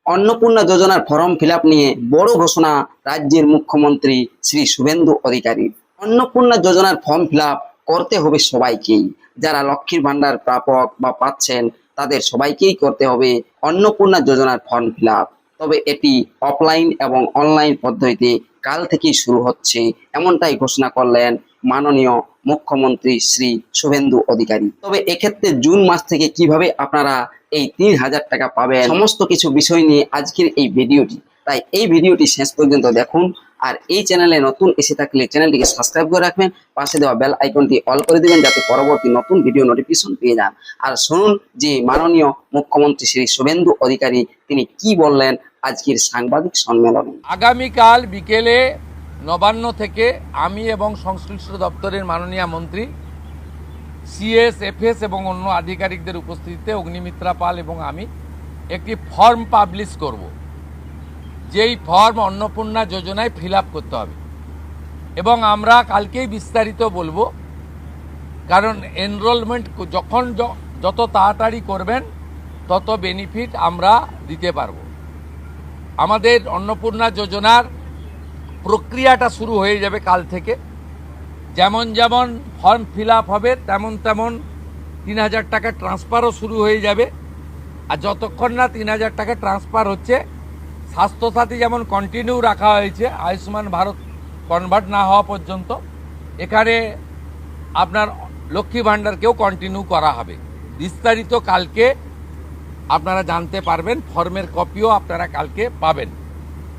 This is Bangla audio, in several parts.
অন্নপূর্ণা যোজনার ফর্ম ফিলআপ নিয়ে বড় ঘোষণা রাজ্যের মুখ্যমন্ত্রী শ্রী শুভেন্দু অধিকারী। অন্নপূর্ণা যোজনার ফর্ম ফিলআপ করতে হবে সবাইকেই, যারা লক্ষ্মীর ভান্ডার প্রাপক বা পাচ্ছেন তাদের সবাইকেই করতে হবে অন্নপূর্ণা যোজনার ফর্ম ফিলআপ। তবে এটি অফলাইন এবং অনলাইন পদ্ধতিতে কাল থেকেই শুরু হচ্ছে, এমনটাই ঘোষণা করলেন মাননীয় মুখ্যমন্ত্রী শ্রী শুভেন্দু অধিকারী। তবে এক্ষেত্রে জুন মাস থেকে কিভাবে আপনারা এই ৩,০০০ টাকা পাবেন, সমস্ত কিছু বিষয় নিয়ে আজকের এই ভিডিওটি। তাই এই ভিডিওটি শেষ পর্যন্ত দেখুন। আর এই চ্যানেলে নতুন এসে থাকলে চ্যানেলটিকে সাবস্ক্রাইব করে রাখবেন, পাশে দেওয়া বেল আইকনটি অল করে দিবেন যাতে পরবর্তী নতুন ভিডিও নোটিফিকেশন পেয়ে যান। আর শুনুন যে মাননীয় মুখ্যমন্ত্রী শ্রী শুভেন্দু অধিকারী তিনি কি বললেন আজকের সাংবাদিক সম্মেলনে। আগামীকাল বিকেলে নবান্ন থেকে আমি এবং সংশ্লিষ্ট দপ্তরের মাননীয় মন্ত্রী সিএস এফএস এবং অন্য আধিকারিকদের উপস্থিতিতে অগ্নিমিত্রা পাল এবং আমি একটি ফর্ম পাবলিশ করব, যেই ফর্ম অন্নপূর্ণা যোজনায় ফিল আপ করতে হবে এবং আমরা কালকেই বিস্তারিত বলবো। কারণ এনরোলমেন্ট যখন যত তাড়াতাড়ি করবেন তত বেনিফিট আমরা দিতে পারবো। আমাদের অন্নপূর্ণা যোজনার প্রক্রিয়াটা শুরু হয়ে যাবে কাল থেকে। যেমন যেমন ফর্ম ফিল আপ হবে তেমন তেমন ৩,০০০ টাকা ট্রান্সফারও শুরু হয়ে যাবে। আর যতক্ষণ না ৩,০০০ টাকা ট্রান্সফার হচ্ছে, স্বাস্থ্যসাথী যেমন কন্টিনিউ রাখা হয়েছে আয়ুষ্মান ভারত কনভার্ট না হওয়া পর্যন্ত, এখানে আপনার লক্ষ্মী ভাণ্ডারকেও কন্টিনিউ করা হবে। বিস্তারিত কালকে আপনারা জানতে পারবেন, ফর্মের কপিও আপনারা কালকে পাবেন।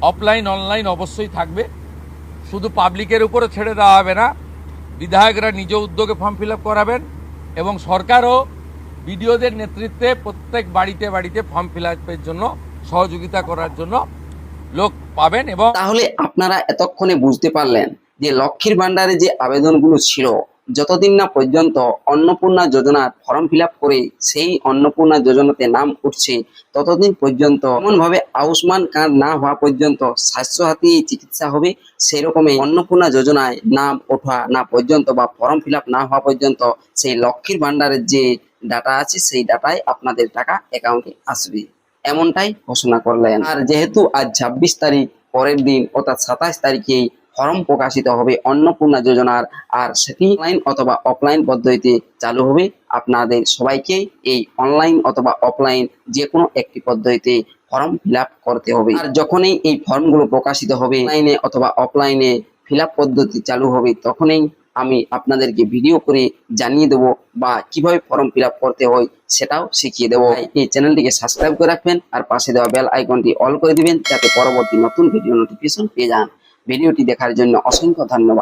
অফলাইন অনলাইন অবশ্যই থাকবে, শুধু পাবলিকের উপরে ছেড়ে দেওয়া হবে না, বিধায়করা নিজ উদ্যোগে ফর্ম ফিল আপ করাবেন এবং সরকারও বিডিওদের নেতৃত্বে প্রত্যেক বাড়িতে বাড়িতে ফর্ম ফিল আপের জন্য সহযোগিতা করার জন্য লোক পাবেন। এবং তাহলে আপনারা এতক্ষণে বুঝতে পারলেন যে লক্ষ্মীর ভান্ডারে যে আবেদনগুলো ছিল, যতদিন না পর্যন্ত অন্নপূর্ণা যোজনার ফর্ম ফিল আপ করে সেই অন্নপূর্ণা যোজনাতে নাম উঠছে, ততদিন পর্যন্ত এমনভাবে আয়ুষ্মান কার্ড না হওয়া পর্যন্ত স্বাস্থ্যসাথী চিকিৎসা হবে, সেরকমই অন্নপূর্ণা যোজনায় নাম ওঠা না পর্যন্ত বা ফর্ম ফিল আপ না হওয়া পর্যন্ত সেই লক্ষ্মীর ভান্ডারের যে ডাটা আছে সেই ডাটায় আপনাদের টাকা অ্যাকাউন্টে আসবে, এমনটাই ঘোষণা করলেন। আর যেহেতু আজ ২৬ তারিখ, পরের দিন অর্থাৎ ২৭ তারিখেই ফর্ম প্রকাশিত হবে অন্নপূর্ণা যোজনার, আর সেটি অনলাইন অথবা অফলাইন পদ্ধতিতে চালু হবে। আপনাদের সবাইকে এই অনলাইন অথবা অফলাইন যে কোনো একটি পদ্ধতিতে ফর্ম ফিল আপ করতে হবে। আর যখনই এই ফর্মগুলো প্রকাশিত হবে অনলাইনে অথবা অফলাইনে ফিল আপ পদ্ধতি চালু হবে, তখনই আমি আপনাদেরকে ভিডিও করে জানিয়ে দেবো বা কিভাবে ফর্ম ফিল আপ করতে হয় সেটাও শিখিয়ে দেবো। এই চ্যানেলটিকে সাবস্ক্রাইব করে রাখবেন আর পাশে দেওয়া বেল আইকনটি অল করে দিবেন যাতে পরবর্তী নতুন ভিডিও নোটিফিকেশন পেয়ে যান। ভিডিওটি দেখার জন্য অসংখ্য ধন্যবাদ।